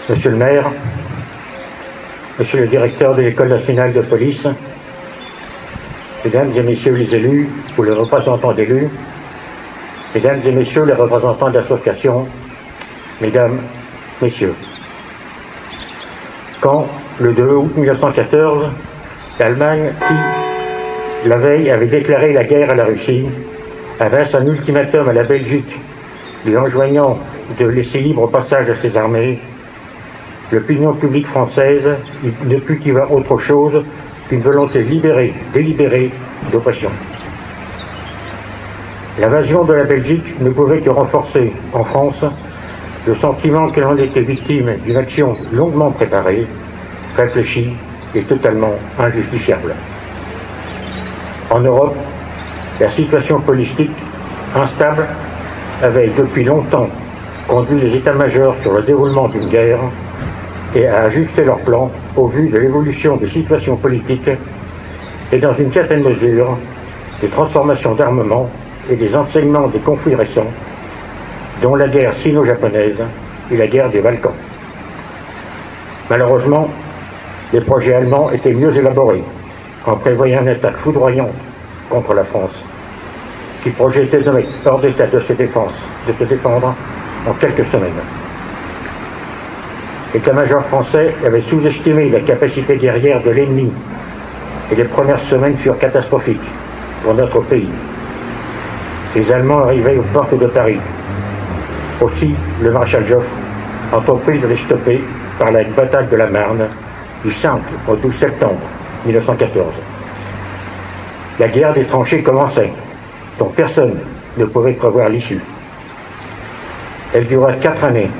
Monsieur le maire, monsieur le directeur de l'École nationale de police, mesdames et messieurs les élus ou les représentants d'élus, mesdames et messieurs les représentants d'associations, mesdames, messieurs. Quand, le 2 août 1914, l'Allemagne, qui, la veille, avait déclaré la guerre à la Russie, adresse un ultimatum à la Belgique, lui enjoignant de laisser libre passage à ses armées, l'opinion publique française ne put y voir autre chose qu'une volonté délibérée d'oppression. L'invasion de la Belgique ne pouvait que renforcer, en France, le sentiment que l'on était victime d'une action longuement préparée, réfléchie et totalement injustifiable. En Europe, la situation politique instable avait depuis longtemps conduit les états-majors sur le déroulement d'une guerre et à ajuster leurs plans au vu de l'évolution des situations politiques et, dans une certaine mesure, des transformations d'armement et des enseignements des conflits récents, dont la guerre sino-japonaise et la guerre des Balkans. Malheureusement, les projets allemands étaient mieux élaborés, en prévoyant une attaque foudroyante contre la France, qui projetait de mettre hors d'état de se défendre en quelques semaines. L'état-major français avait sous-estimé la capacité guerrière de l'ennemi et les premières semaines furent catastrophiques pour notre pays. Les Allemands arrivaient aux portes de Paris. Aussi, le maréchal Joffre entreprit de les stopper par la bataille de la Marne du 5 au 12 septembre 1914. La guerre des tranchées commençait, dont personne ne pouvait prévoir l'issue. Elle dura 4 années,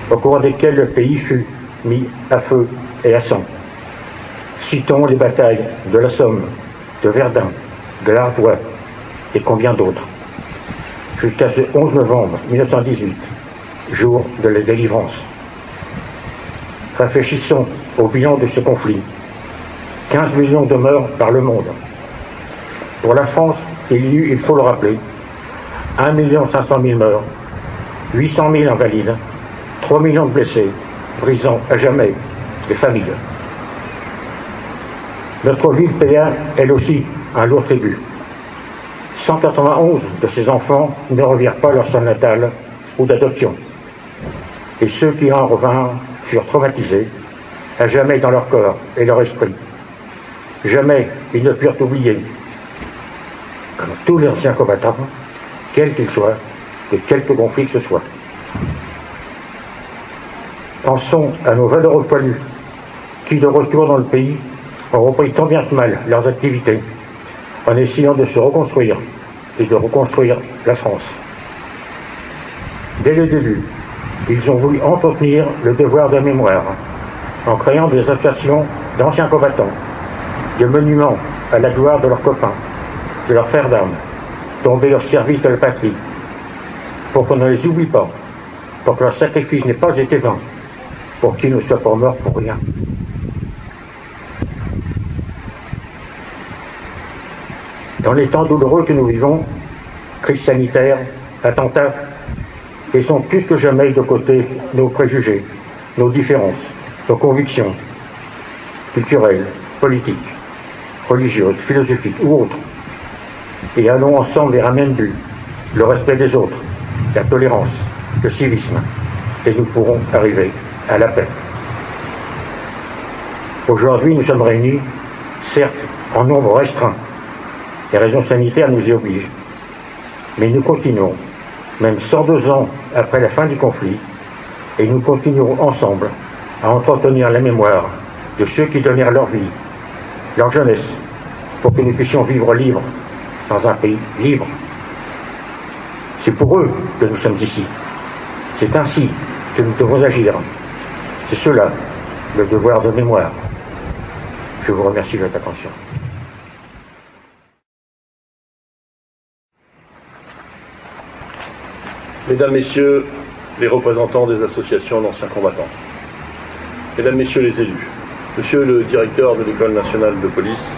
au cours desquelles le pays fut mis à feu et à sang. Citons les batailles de la Somme, de Verdun, de l'Artois et combien d'autres, jusqu'à ce 11 novembre 1918, jour de la délivrance. Réfléchissons au bilan de ce conflit. 15 millions de morts par le monde. Pour la France, il y eut, il faut le rappeler, 1 500 000 morts, 800 000 invalides, 3 millions de blessés, brisant à jamais les familles. Notre ville paya, elle aussi, un lourd tribut. 191 de ses enfants ne revirent pas leur sol natal ou d'adoption. Et ceux qui en revinrent furent traumatisés, à jamais dans leur corps et leur esprit. Jamais ils ne purent oublier, comme tous les anciens combattants, quels qu'ils soient, de quelque conflit que ce soit. Pensons à nos valeureux poilus, qui, de retour dans le pays, ont repris tant bien que mal leurs activités, en essayant de se reconstruire et de reconstruire la France. Dès le début, ils ont voulu entretenir le devoir de mémoire, en créant des associations d'anciens combattants, des monuments à la gloire de leurs copains, de leurs frères d'armes, tombés au service de la patrie, pour qu'on ne les oublie pas, pour que leur sacrifice n'ait pas été vain, pour qu'ils ne soient pas morts pour rien. Dans les temps douloureux que nous vivons, crise sanitaire, attentats, laissons plus que jamais de côté nos préjugés, nos différences, nos convictions culturelles, politiques, religieuses, philosophiques ou autres, et allons ensemble vers un même but, le respect des autres, la tolérance, le civisme, et nous pourrons arriver à la paix. Aujourd'hui, nous sommes réunis, certes en nombre restreint, les raisons sanitaires nous y obligent, mais nous continuons, même 102 ans après la fin du conflit, et nous continuerons ensemble à entretenir la mémoire de ceux qui donnèrent leur vie, leur jeunesse, pour que nous puissions vivre libres, dans un pays libre. C'est pour eux que nous sommes ici. C'est ainsi que nous devons agir. C'est cela, le devoir de mémoire. Je vous remercie de votre attention. Mesdames, Messieurs les représentants des associations d'anciens combattants, Mesdames, Messieurs les élus, Monsieur le directeur de l'École nationale de police,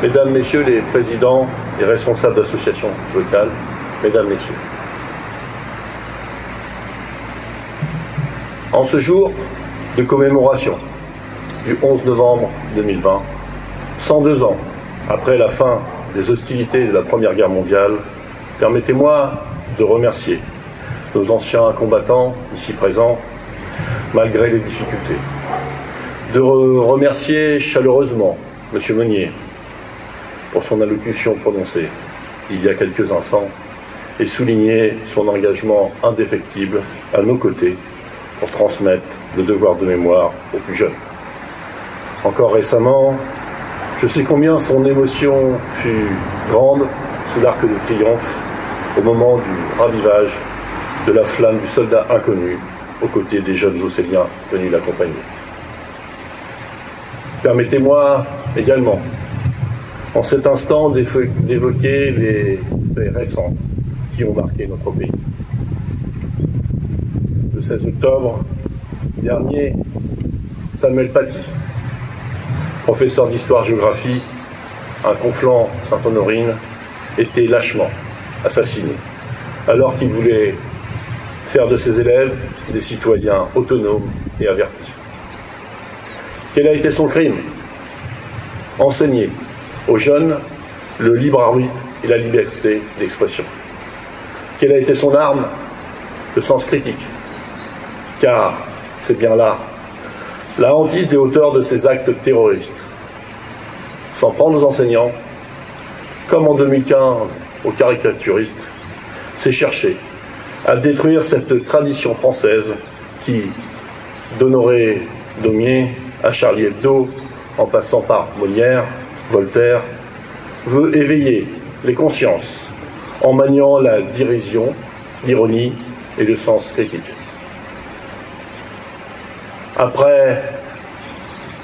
Mesdames, Messieurs les présidents et responsables d'associations locales, Mesdames, Messieurs. En ce jour de commémoration du 11 novembre 2020, 102 ans après la fin des hostilités de la Première Guerre mondiale, permettez-moi de remercier nos anciens combattants ici présents, malgré les difficultés. De remercier chaleureusement M. Meunier pour son allocution prononcée il y a quelques instants et souligner son engagement indéfectible à nos côtés pour transmettre le devoir de mémoire aux plus jeunes. Encore récemment, je sais combien son émotion fut grande sous l'Arc de Triomphe au moment du ravivage de la flamme du soldat inconnu aux côtés des jeunes Océliens venus l'accompagner. Permettez-moi également, en cet instant, d'évoquer les faits récents qui ont marqué notre pays. Le 16 octobre dernier, Samuel Paty, professeur d'histoire-géographie à Conflans-Sainte-Honorine, était lâchement assassiné, alors qu'il voulait faire de ses élèves des citoyens autonomes et avertis. Quel a été son crime? Enseigner aux jeunes le libre arbitre et la liberté d'expression. Quelle a été son arme? Le sens critique. Car c'est bien là la hantise des auteurs de ces actes terroristes. S'en prendre aux enseignants, comme en 2015 aux caricaturistes, c'est chercher à détruire cette tradition française qui, d'Honoré Daumier à Charlie Hebdo, en passant par Molière, Voltaire, veut éveiller les consciences en maniant la dérision, l'ironie et le sens critique. Après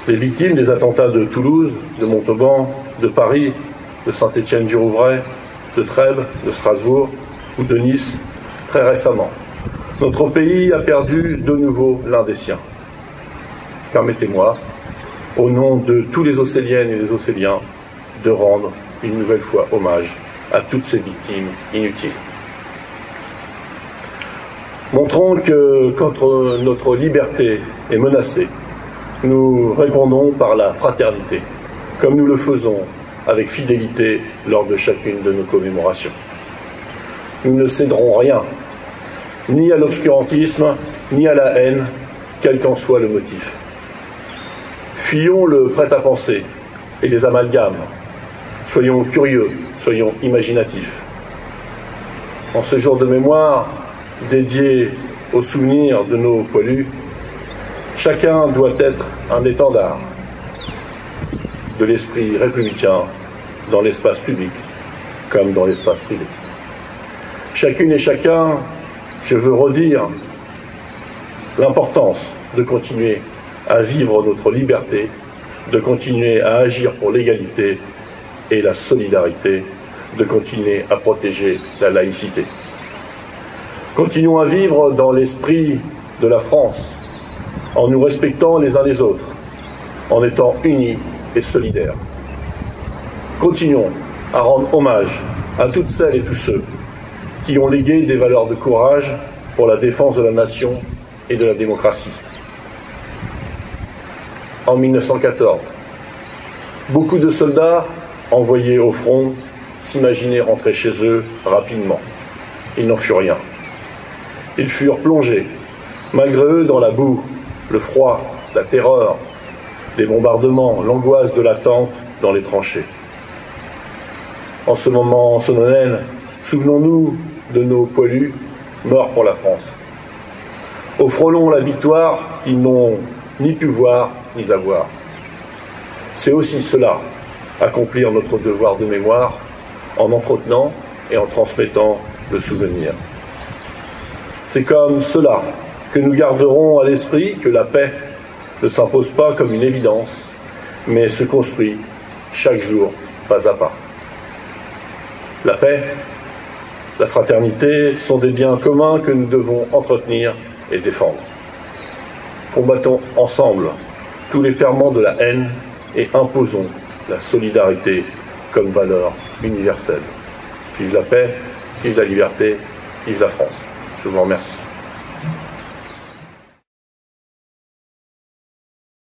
les victimes des attentats de Toulouse, de Montauban, de Paris, de Saint-Étienne-du-Rouvray, de Trèbes, de Strasbourg ou de Nice, très récemment, notre pays a perdu de nouveau l'un des siens. Permettez-moi, au nom de tous les Océliennes et les Océliens, de rendre une nouvelle fois hommage à toutes ces victimes inutiles. Montrons que quand notre liberté est menacée, nous répondons par la fraternité, comme nous le faisons avec fidélité lors de chacune de nos commémorations. Nous ne céderons rien, ni à l'obscurantisme, ni à la haine, quel qu'en soit le motif. Fuyons le prêt-à-penser et les amalgames. Soyons curieux, soyons imaginatifs. En ce jour de mémoire, dédié au souvenir de nos poilus, chacun doit être un étendard de l'esprit républicain dans l'espace public comme dans l'espace privé. Chacune et chacun, je veux redire l'importance de continuer à vivre notre liberté, de continuer à agir pour l'égalité et la solidarité, de continuer à protéger la laïcité. Continuons à vivre dans l'esprit de la France, en nous respectant les uns les autres, en étant unis et solidaires. Continuons à rendre hommage à toutes celles et tous ceux qui ont légué des valeurs de courage pour la défense de la nation et de la démocratie. En 1914, beaucoup de soldats envoyés au front s'imaginaient rentrer chez eux rapidement. Il n'en fut rien. Ils furent plongés, malgré eux, dans la boue, le froid, la terreur, les bombardements, l'angoisse de l'attente dans les tranchées. En ce moment solennel, souvenons-nous de nos poilus morts pour la France. Offrons-leur la victoire qu'ils n'ont ni pu voir ni avoir. C'est aussi cela, accomplir notre devoir de mémoire en entretenant et en transmettant le souvenir. C'est comme cela que nous garderons à l'esprit que la paix ne s'impose pas comme une évidence, mais se construit chaque jour, pas à pas. La paix, la fraternité sont des biens communs que nous devons entretenir et défendre. Combattons ensemble tous les ferments de la haine et imposons la solidarité comme valeur universelle. Vive la paix, vive la liberté, vive la France. Je vous remercie.